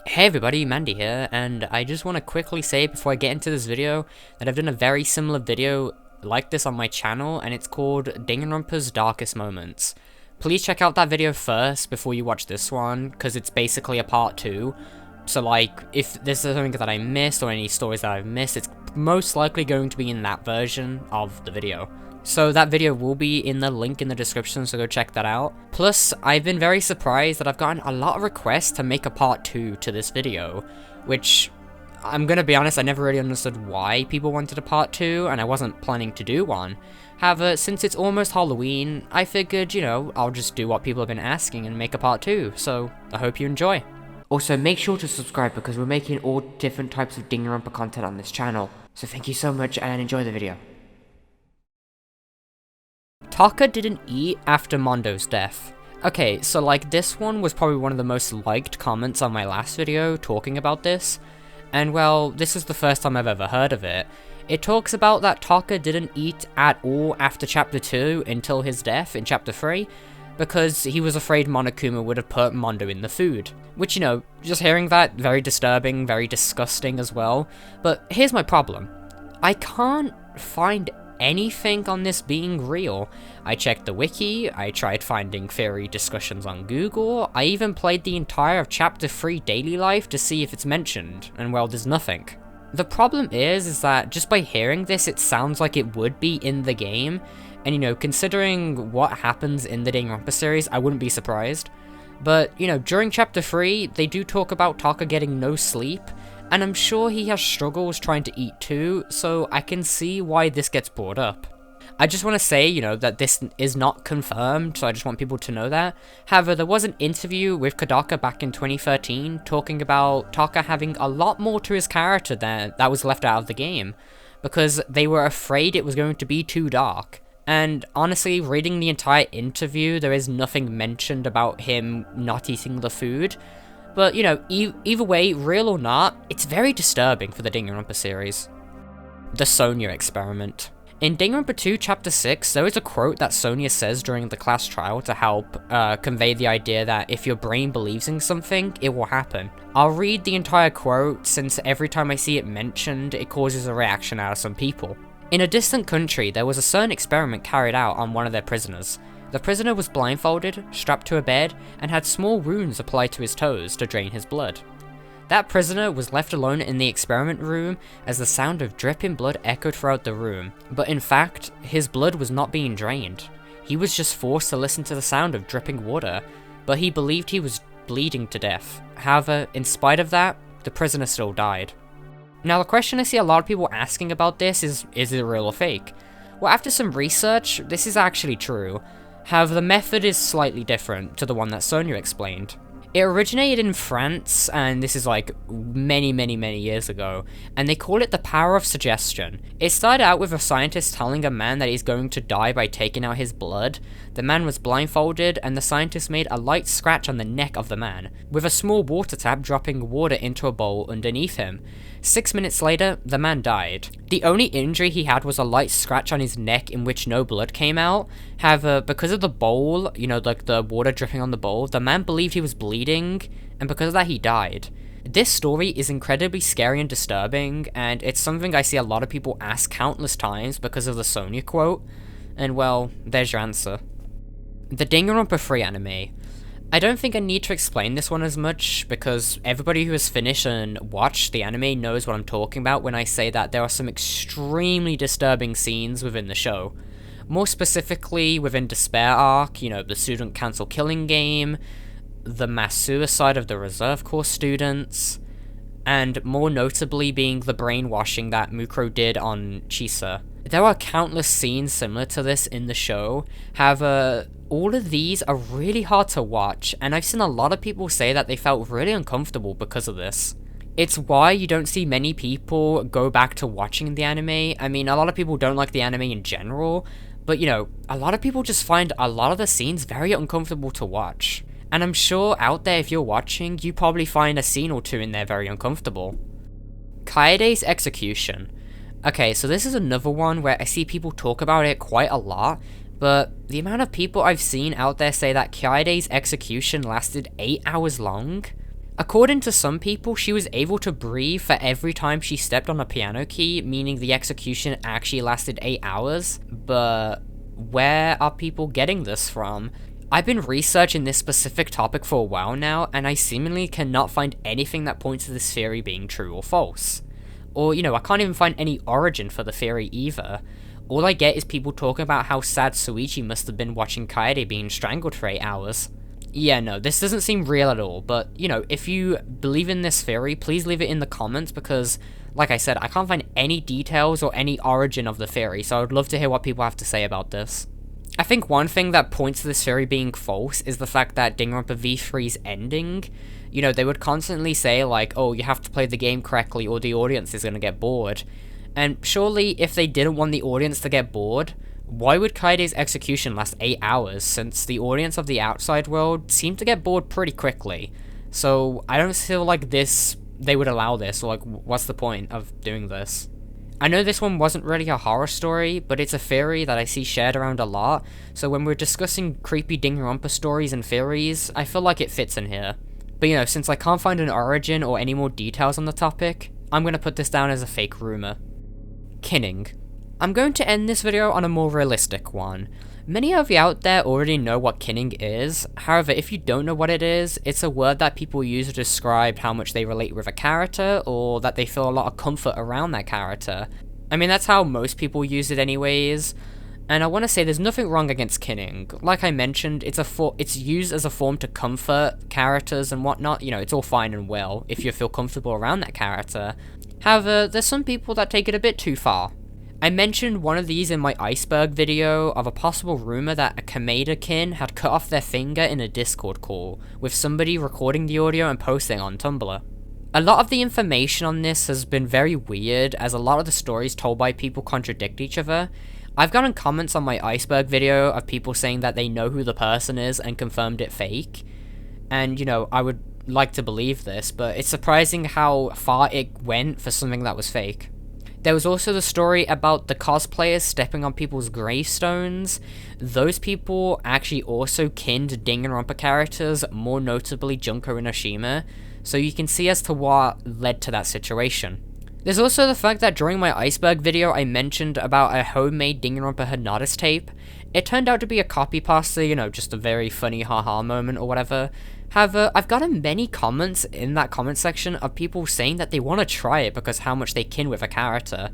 Hey everybody, Mandy here, and I just want to quickly say before I get into this video that I've done a very similar video like this on my channel, and it's called Danganronpa's Darkest Moments. Please check out that video first before you watch this one, because it's basically a part 2. So like, if there's something that I missed or any stories that I've missed, it's most likely going to be in that version of the video. So that video will be in the link in the description, so go check that out. Plus, I've been very surprised that I've gotten a lot of requests to make a part 2 to this video, which, I'm gonna be honest, I never really understood why people wanted a part 2, and I wasn't planning to do one. However, since it's almost Halloween, I figured, I'll just do what people have been asking and make a part 2, so I hope you enjoy. Also, make sure to subscribe because we're making all different types of Danganronpa content on this channel, so thank you so much and enjoy the video. Taka didn't eat after Mondo's death. Okay, so like this one was probably one of the most liked comments on my last video talking about this, and well, this is the first time I've ever heard of it. It talks about that Taka didn't eat at all after chapter 2 until his death in chapter 3, because he was afraid Monokuma would have put Mondo in the food. Which, just hearing that, very disturbing, very disgusting as well. But here's my problem. I can't find anything on this being real. I checked the wiki, I tried finding theory discussions on Google, I even played the entire of chapter 3 daily life to see if it's mentioned, and well, there's nothing. The problem is that just by hearing this, it sounds like it would be in the game, and considering what happens in the Danganronpa series, I wouldn't be surprised. But, during chapter 3, they do talk about Taka getting no sleep, and I'm sure he has struggles trying to eat too, so I can see why this gets brought up. I just want to say, that this is not confirmed, so I just want people to know that. However, there was an interview with Kodaka back in 2013 talking about Taka having a lot more to his character that was left out of the game, because they were afraid it was going to be too dark. And honestly, reading the entire interview, there is nothing mentioned about him not eating the food. But, either way, real or not, it's very disturbing for the Danganronpa series. The Sonia Experiment. In Danganronpa 2 Chapter 6, there is a quote that Sonia says during the class trial to help convey the idea that if your brain believes in something, it will happen. I'll read the entire quote, since every time I see it mentioned, it causes a reaction out of some people. In a distant country, there was a certain experiment carried out on one of their prisoners. The prisoner was blindfolded, strapped to a bed, and had small wounds applied to his toes to drain his blood. That prisoner was left alone in the experiment room as the sound of dripping blood echoed throughout the room, but in fact, his blood was not being drained. He was just forced to listen to the sound of dripping water, but he believed he was bleeding to death. However, in spite of that, the prisoner still died. Now the question I see a lot of people asking about this is it real or fake? Well, after some research, this is actually true. However, the method is slightly different to the one that Sonia explained. It originated in France, and this is like many years ago, and they call it the power of suggestion. It started out with a scientist telling a man that he's going to die by taking out his blood. The man was blindfolded, and the scientist made a light scratch on the neck of the man, with a small water tap dropping water into a bowl underneath him. 6 minutes later, the man died. The only injury he had was a light scratch on his neck in which no blood came out. However, because of the bowl, like the water dripping on the bowl, the man believed he was bleeding, and because of that he died. This story is incredibly scary and disturbing, and it's something I see a lot of people ask countless times because of the Sonia quote, and well, there's your answer. The Danganronpa 3 anime. I don't think I need to explain this one as much, because everybody who has finished and watched the anime knows what I'm talking about when I say that there are some extremely disturbing scenes within the show. More specifically, within Despair arc, the student council killing game, the mass suicide of the reserve corps students, and more notably being the brainwashing that Mukuro did on Chisa. There are countless scenes similar to this in the show, however, all of these are really hard to watch, and I've seen a lot of people say that they felt really uncomfortable because of this. It's why you don't see many people go back to watching the anime. I mean, a lot of people don't like the anime in general, but a lot of people just find a lot of the scenes very uncomfortable to watch. And I'm sure out there, if you're watching, you probably find a scene or two in there very uncomfortable. Kaede's execution. Okay, so this is another one where I see people talk about it quite a lot, but the amount of people I've seen out there say that Kaede's execution lasted 8 hours long, According to some people, she was able to breathe for every time she stepped on a piano key, meaning the execution actually lasted 8 hours, but where are people getting this from? I've been researching this specific topic for a while now, and I seemingly cannot find anything that points to this theory being true or false. Or, I can't even find any origin for the theory either. All I get is people talking about how sad Suichi must have been watching Kaede being strangled for 8 hours. Yeah, no, this doesn't seem real at all, but, if you believe in this theory, please leave it in the comments, because, like I said, I can't find any details or any origin of the theory, so I would love to hear what people have to say about this. I think one thing that points to this theory being false is the fact that Danganronpa V3's ending, they would constantly say, like, oh, you have to play the game correctly or the audience is gonna get bored. And surely, if they didn't want the audience to get bored, why would Kaede's execution last 8 hours, since the audience of the outside world seemed to get bored pretty quickly? So, I don't feel like they would allow this, or like, what's the point of doing this? I know this one wasn't really a horror story, but it's a theory that I see shared around a lot, so when we're discussing creepy Danganronpa stories and theories, I feel like it fits in here. But since I can't find an origin or any more details on the topic, I'm gonna put this down as a fake rumor. Kinning. I'm going to end this video on a more realistic one. Many of you out there already know what kinning is, however, if you don't know what it is, it's a word that people use to describe how much they relate with a character, or that they feel a lot of comfort around that character. I mean, that's how most people use it anyways, and I want to say there's nothing wrong against kinning. Like I mentioned, it's used as a form to comfort characters and whatnot, it's all fine and well if you feel comfortable around that character. However, there's some people that take it a bit too far. I mentioned one of these in my iceberg video of a possible rumor that a Kameda-kin had cut off their finger in a Discord call, with somebody recording the audio and posting on Tumblr. A lot of the information on this has been very weird, as a lot of the stories told by people contradict each other. I've gotten comments on my iceberg video of people saying that they know who the person is and confirmed it fake. And, I would like to believe this, but it's surprising how far it went for something that was fake. There was also the story about the cosplayers stepping on people's gravestones. Those people actually also kinned Danganronpa characters, more notably Junko Inoshima, so you can see as to what led to that situation. There's also the fact that during my iceberg video I mentioned about a homemade Danganronpa Hypnotis tape. It turned out to be a copy pasta, just a very funny haha moment or whatever. However, I've gotten many comments in that comment section of people saying that they want to try it because how much they kin with a character.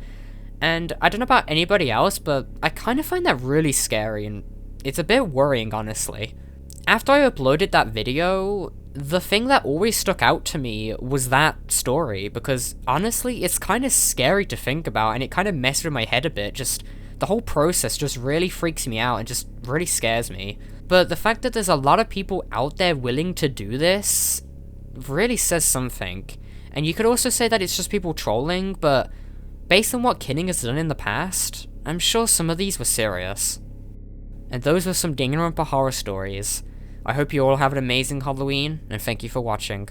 And I don't know about anybody else, but I kind of find that really scary, and it's a bit worrying, honestly. After I uploaded that video, the thing that always stuck out to me was that story, because honestly, it's kind of scary to think about, and it kind of messed with my head a bit. Just the whole process just really freaks me out and just really scares me. But the fact that there's a lot of people out there willing to do this really says something. And you could also say that it's just people trolling, but based on what kinning has done in the past, I'm sure some of these were serious. And those were some Danganronpa horror stories. I hope you all have an amazing Halloween, and thank you for watching.